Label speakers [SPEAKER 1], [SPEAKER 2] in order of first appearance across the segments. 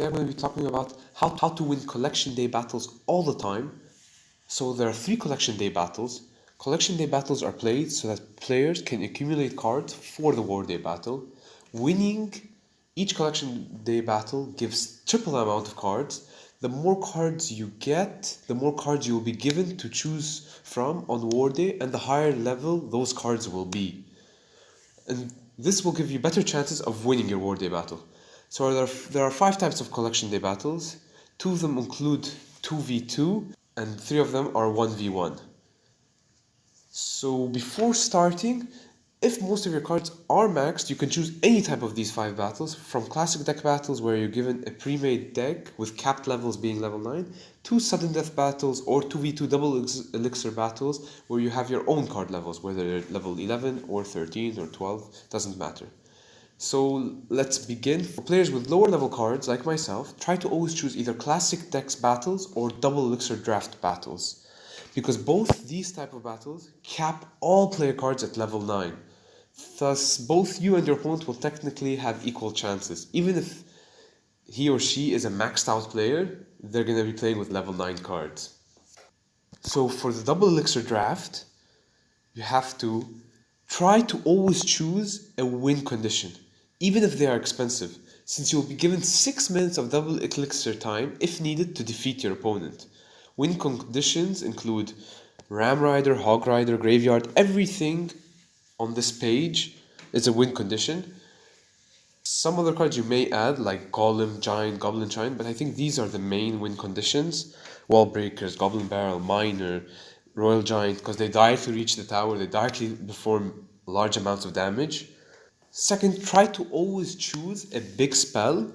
[SPEAKER 1] I'm going to be talking about how to win collection day battles all the time. So there are 3 collection day battles. Collection day battles are played so that players can accumulate cards for the war day battle. Winning each collection day battle gives triple the amount of cards. The more cards you get, the more cards you will be given to choose from on war day, and the higher level those cards will be. And this will give you better chances of winning your war day battle. So there are 5 types of collection day battles. 2 of them include 2v2 and 3 of them are 1v1. So before starting, if most of your cards are maxed, you can choose any type of these 5 battles, from classic deck battles where you're given a pre-made deck with capped levels being level 9, to sudden death battles or 2v2 double elixir battles where you have your own card levels, whether they're level 11 or 13 or 12, doesn't matter. So let's begin. For players with lower level cards like myself, try to always choose either classic decks battles or double elixir draft battles, because both these type of battles cap all player cards at level 9. Thus, both you and your opponent will technically have equal chances. Even if he or she is a maxed out player, they're going to be playing with level 9 cards. So for the double elixir draft, you have to try to always choose a win condition, even if they are expensive, since you'll be given 6 minutes of double elixir time if needed to defeat your opponent. Win conditions include Ram Rider, Hog Rider, Graveyard. Everything on this page is a win condition. Some other cards you may add, like Golem, Giant, Goblin Giant, but I think these are the main win conditions. Wall Breakers, Goblin Barrel, Miner, Royal Giant, because they directly reach the tower, they directly perform large amounts of damage. Second, try to always choose a big spell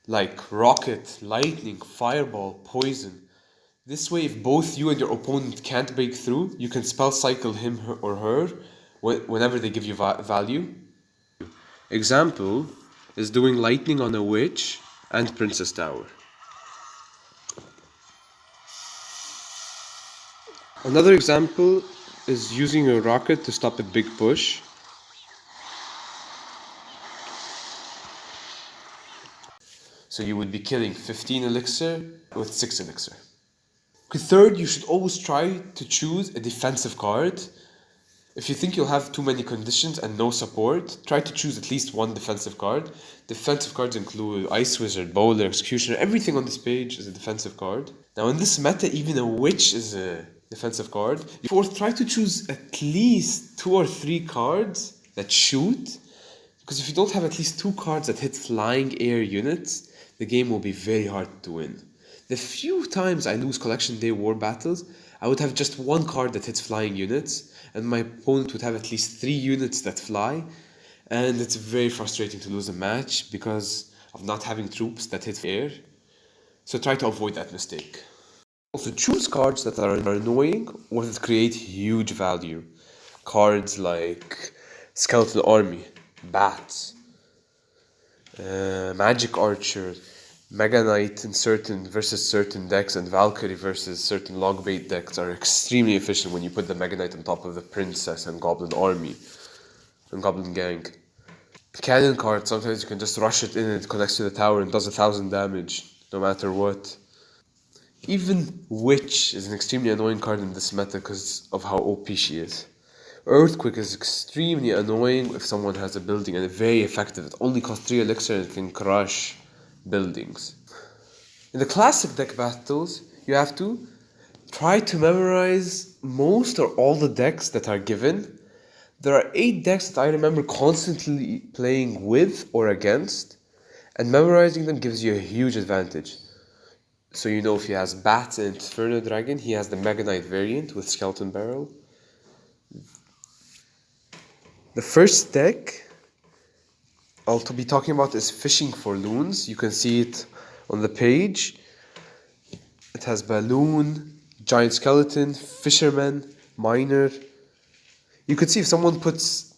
[SPEAKER 1] like Rocket, Lightning, Fireball, Poison. This way, if both you and your opponent can't break through, you can spell cycle him or her whenever they give you value. Example is doing Lightning on a Witch and Princess Tower. Another example is using a Rocket to stop a big push. So you would be killing 15 elixir with 6 elixir. Third, you should always try to choose a defensive card. If you think you'll have too many conditions and no support, try to choose at least one defensive card. Defensive cards include Ice Wizard, Bowler, Executioner. Everything on this page is a defensive card. Now in this meta, even a Witch is a defensive card. Fourth, try to choose at least 2 or 3 cards that shoot, because if you don't have at least 2 cards that hit flying air units, the game will be very hard to win. The few times I lose collection day war battles, I would have just 1 card that hits flying units, and my opponent would have at least 3 units that fly, and it's very frustrating to lose a match because of not having troops that hit air. So try to avoid that mistake. Also, choose cards that are annoying or that create huge value. Cards like Skeleton Army, Bats, Magic Archer, Mega Knight in certain decks, and Valkyrie versus certain Logbait decks are extremely efficient when you put the Mega Knight on top of the Princess and Goblin Army and Goblin Gang. Cannon card, sometimes you can just rush it in and it connects to the tower and does 1000 damage, no matter what. Even Witch is an extremely annoying card in this meta because of how OP she is. Earthquake is extremely annoying if someone has a building, and very effective. It only costs 3 elixir and it can crush buildings. In the classic deck battles, you have to try to memorize most or all the decks that are given. There are 8 decks that I remember constantly playing with or against, and memorizing them gives you a huge advantage. So you know if he has Bats and Inferno Dragon, he has the Mega Knight variant with Skeleton Barrel. The first deck I'll be talking about is Fishing for Loons. You can see it on the page. It has Balloon, Giant Skeleton, Fisherman, Miner. You can see if someone puts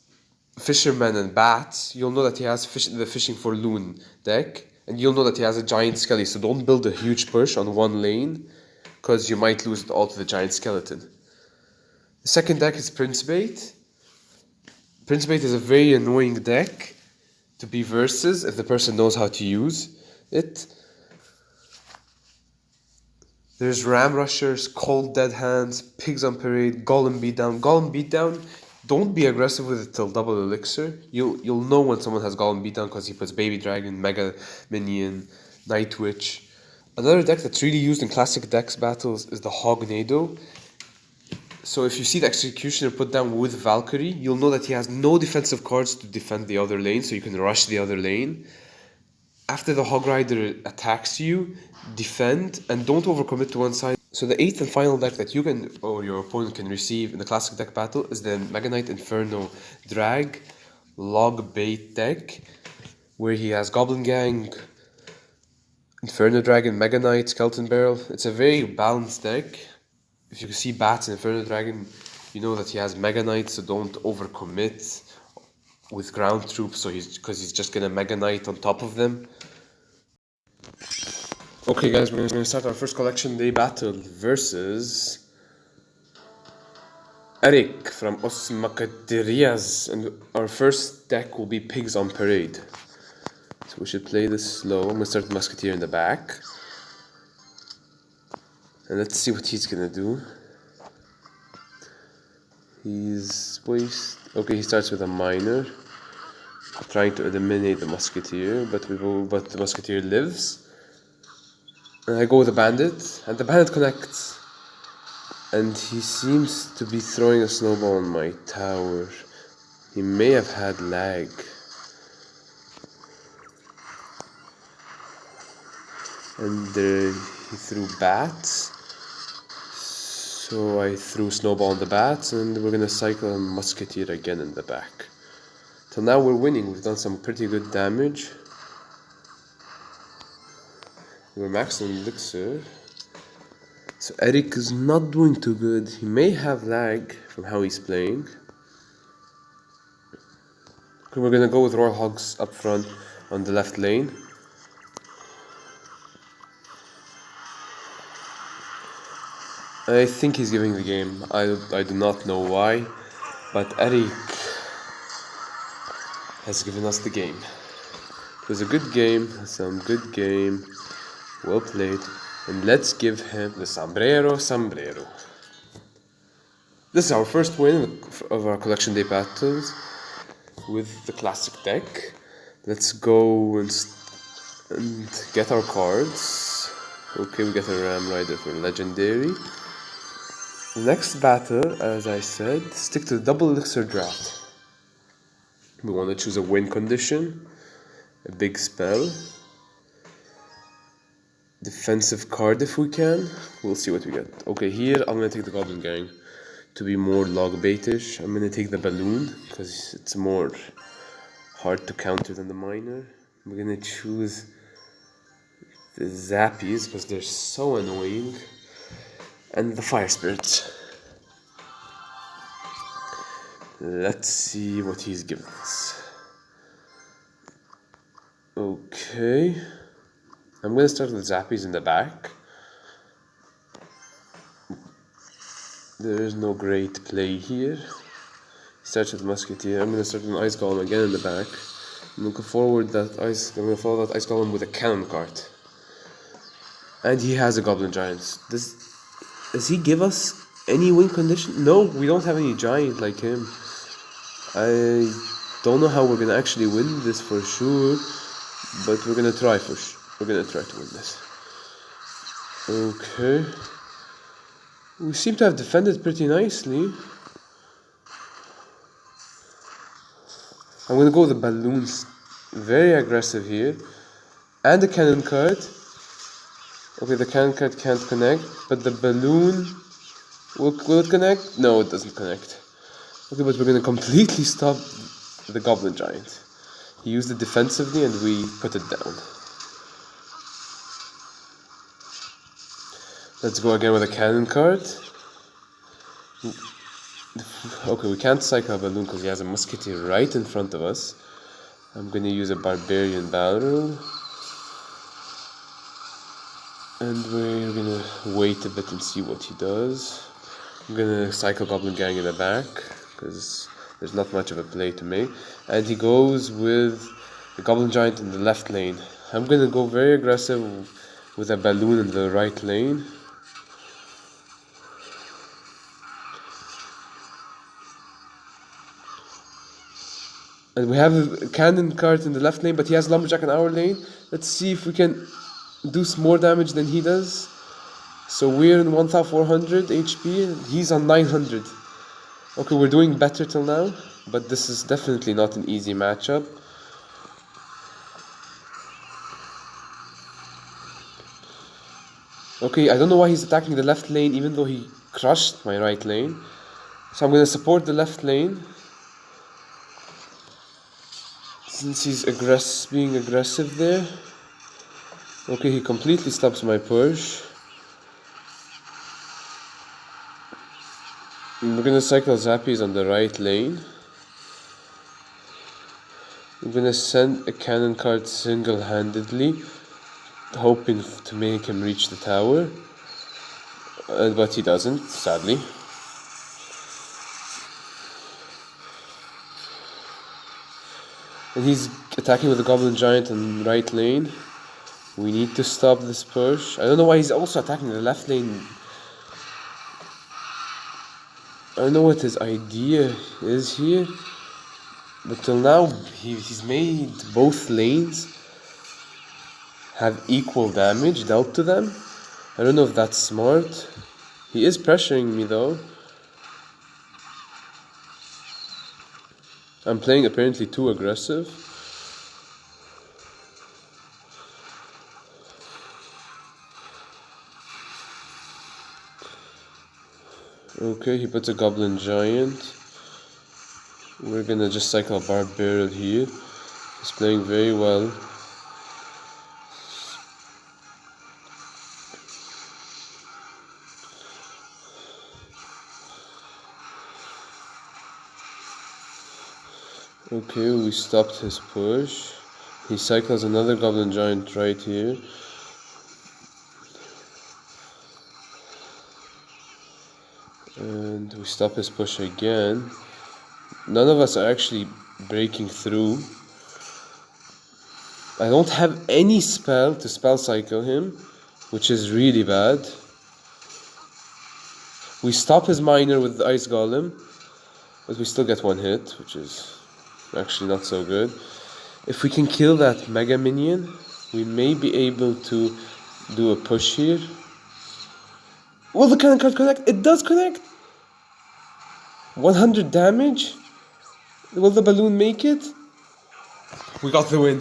[SPEAKER 1] Fisherman and Bats, you'll know that he has the Fishing for Loon deck. And you'll know that he has a Giant Skelly, so don't build a huge push on one lane, because you might lose it all to the Giant Skeleton. The second deck is Princebait. Princebait is a very annoying deck to be versus if the person knows how to use. it. There's Ram Rushers, Cold Dead Hands, Pigs on Parade, Golem Beatdown. Golem Beatdown, don't be aggressive with it till double elixir. You'll know when someone has Golem Beatdown because he puts Baby Dragon, Mega Minion, Night Witch. Another deck that's really used in classic decks battles is the Hognado. So if you see the Executioner put down with Valkyrie, you'll know that he has no defensive cards to defend the other lane, so you can rush the other lane. After the Hog Rider attacks you, defend and don't overcommit to one side. So the 8th and final deck that you can or your opponent can receive in the classic deck battle is the Mega Knight Inferno Drag Log Bait deck, where he has Goblin Gang, Inferno Dragon, Mega Knight, Skeleton Barrel. It's a very balanced deck. If you can see bats in Inferno Dragon, you know that he has Mega Knight, so don't overcommit with ground troops, so because he's just gonna Mega Knight on top of them. Okay guys, we're gonna start our first collection day battle versus Eric from Osmakadirias, and our first deck will be Pigs on Parade. So we should play this slow. I'm gonna start with Musketeer in the back. And let's see what he's gonna do. Okay, he starts with a Miner, trying to eliminate the Musketeer, but the Musketeer lives. And I go with the Bandit, and the Bandit connects. And he seems to be throwing a snowball on my tower. He may have had lag. And he threw bats. So I threw snowball on the bats, and we're gonna cycle a Musketeer again in the back. Till now we're winning. We've done some pretty good damage. We're maxed on elixir. So Eric is not doing too good. He may have lag from how he's playing. Okay, we're gonna go with Royal Hogs up front on the left lane. I think he's giving the game. I do not know why, but Eric has given us the game. It was a good game, some good game, well played, and let's give him the sombrero. This is our first win of our collection day battles with the classic deck. Let's go and get our cards. Okay, we get a Ram Rider for legendary. Next battle, as I said, stick to the double elixir draft. We want to choose a win condition, a big spell, defensive card if we can. We'll see what we get. Okay, here I'm going to take the Goblin Gang to be more log baitish. I'm going to take the Balloon because it's more hard to counter than the Miner. We're going to choose the Zappies because they're so annoying. And the Fire Spirits. Let's see what he's given us. Okay. I'm going to start with Zappies in the back. There is no great play here. He starts with Musketeer. I'm going to start with an Ice Golem again in the back. I'm going to follow that Ice Golem with a Cannon card. And he has a Goblin Giant. Does he give us any win condition? No, we don't have any giant like him. I don't know how we're gonna actually win this for sure, but we're gonna try We're gonna try to win this. Okay. We seem to have defended pretty nicely. I'm gonna go with the Balloons. Very aggressive here. And the Cannon card. Okay, the Cannon card can't connect, but the Balloon, will it connect? No, it doesn't connect. Okay, but we're going to completely stop the Goblin Giant. He used it defensively and we put it down. Let's go again with a Cannon card. Okay, we can't cycle a Balloon because he has a Musketeer right in front of us. I'm going to use a Barbarian Barrel. And we're gonna wait a bit and see what he does. I'm gonna cycle Goblin Gang in the back because there's not much of a play to make. And he goes with the Goblin Giant in the left lane. I'm gonna go very aggressive with a balloon in the right lane. And we have a cannon cart in the left lane, but he has lumberjack in our lane. Let's see if we can do more damage than he does. So we're in 1400 HP, and he's on 900. Okay, we're doing better till now, but this is definitely not an easy matchup. Okay, I don't know why he's attacking the left lane even though he crushed my right lane. So I'm gonna support the left lane. Since he's being aggressive there. Okay, he completely stops my push. And we're gonna cycle Zappies on the right lane. I'm gonna send a cannon cart single-handedly, hoping to make him reach the tower. But he doesn't, sadly. And he's attacking with the Goblin Giant in right lane. We need to stop this push. I don't know why he's also attacking the left lane. I don't know what his idea is here. But till now, he's made both lanes have equal damage dealt to them. I don't know if that's smart. He is pressuring me though. I'm playing apparently too aggressive. Okay, he puts a Goblin Giant. We're gonna just cycle a Barbarian here. He's playing very well. Okay, we stopped his push. He cycles another Goblin Giant right here. And we stop his push again. None of us are actually breaking through. I don't have any spell to spell cycle him, which is really bad. We stop his miner with the Ice Golem, but we still get one hit, which is actually not so good. If we can kill that Mega Minion, we may be able to do a push here. Will the cannon card connect? It does connect! 100 damage? Will the balloon make it? We got the win.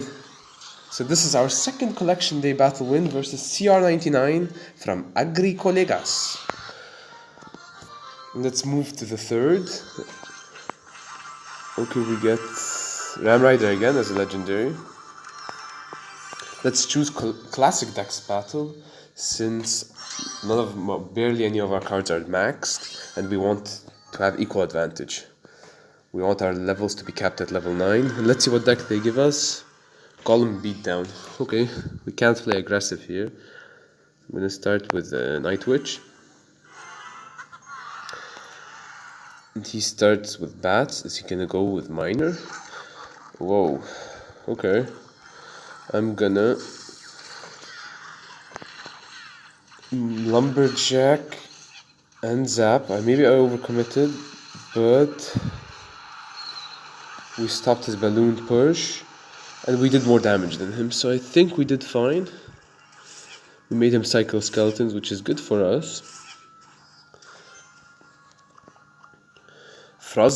[SPEAKER 1] So this is our second Collection Day battle win versus CR99 from Agricolegas. Let's move to the third. Okay, we get Ram Rider again as a legendary. Let's choose classic decks battle, since barely any of our cards are maxed, and we want to have equal advantage. We want our levels to be capped at level 9. And let's see what deck they give us. Golem Beatdown. Okay, we can't play aggressive here. I'm gonna start with Night Witch. And he starts with bats. Is he gonna go with miner? Whoa. Okay. I'm gonna lumberjack and zap. Maybe I overcommitted, but we stopped his balloon push and we did more damage than him, so I think we did fine. We made him cycle skeletons, which is good for us.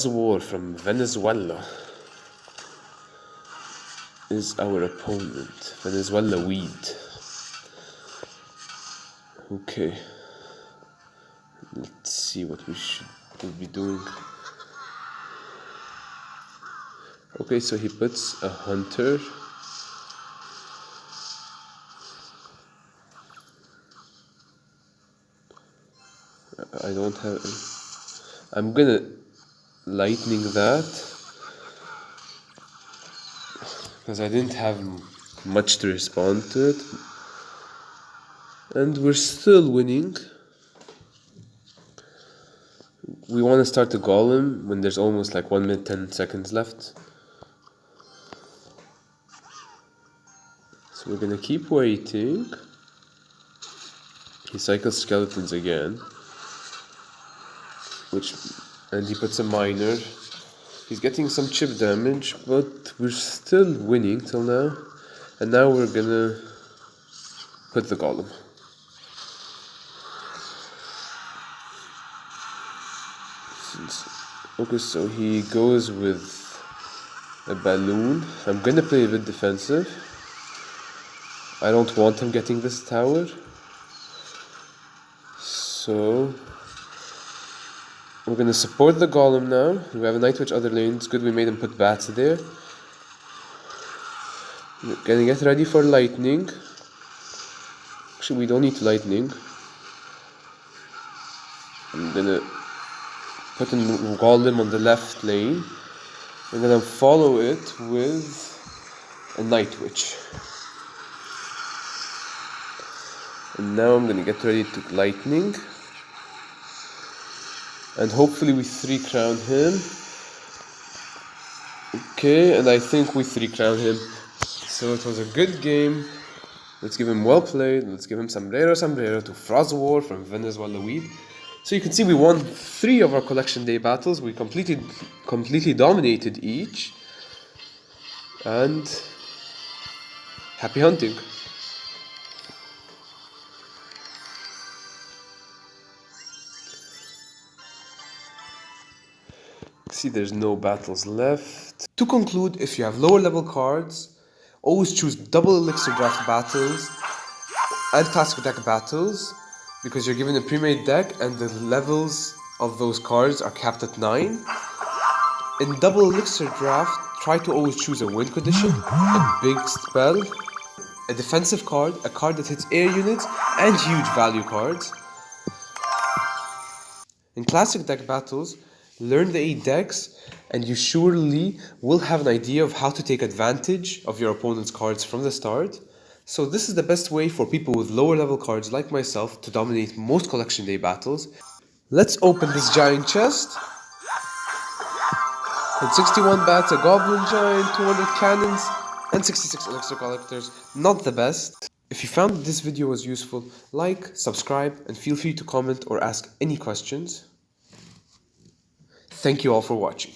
[SPEAKER 1] War from Venezuela is our opponent. Venezuela weed. Okay. Let's see what we should be doing. Okay, so he puts a hunter. I don't have any. I'm gonna lightning that because I didn't have much to respond to it, and we're still winning. We want to start the golem when there's almost like 1 minute 10 seconds left, so So we're gonna keep waiting. He cycles skeletons again, and he puts a miner. He's getting some chip damage, but we're still winning till now. And now we're gonna put the golem. Okay, so he goes with a balloon. I'm gonna play a bit defensive. I don't want him getting this tower. So we're gonna support the golem now. We have a Night Witch other lane. It's good we made him put bats there. We're gonna get ready for lightning. Actually, we don't need lightning. I'm gonna put in golem on the left lane. I'm gonna follow it with a Night Witch. And now I'm gonna get ready to lightning. And hopefully we 3-crown him. Okay, and I think we 3-crown him. So it was a good game. Let's give him well played. Let's give him sombrero to Frost War from Venezuela Weed. So you can see we won 3 of our collection day battles. We completely dominated each. And happy hunting. See, there's no battles left. To conclude, if you have lower level cards, always choose double elixir draft battles and classic deck battles, because you're given a pre-made deck and the levels of those cards are capped at 9. In double elixir draft, try to always choose a win condition, a big spell, a defensive card, a card that hits air units, and huge value cards. In classic deck battles, learn the 8 decks, and you surely will have an idea of how to take advantage of your opponent's cards from the start. So this is the best way for people with lower level cards like myself to dominate most collection day battles. Let's open this giant chest. And 61 bats, a goblin giant, 200 cannons, and 66 elixir collectors. Not the best. If you found this video was useful, like, subscribe, and feel free to comment or ask any questions. Thank you all for watching.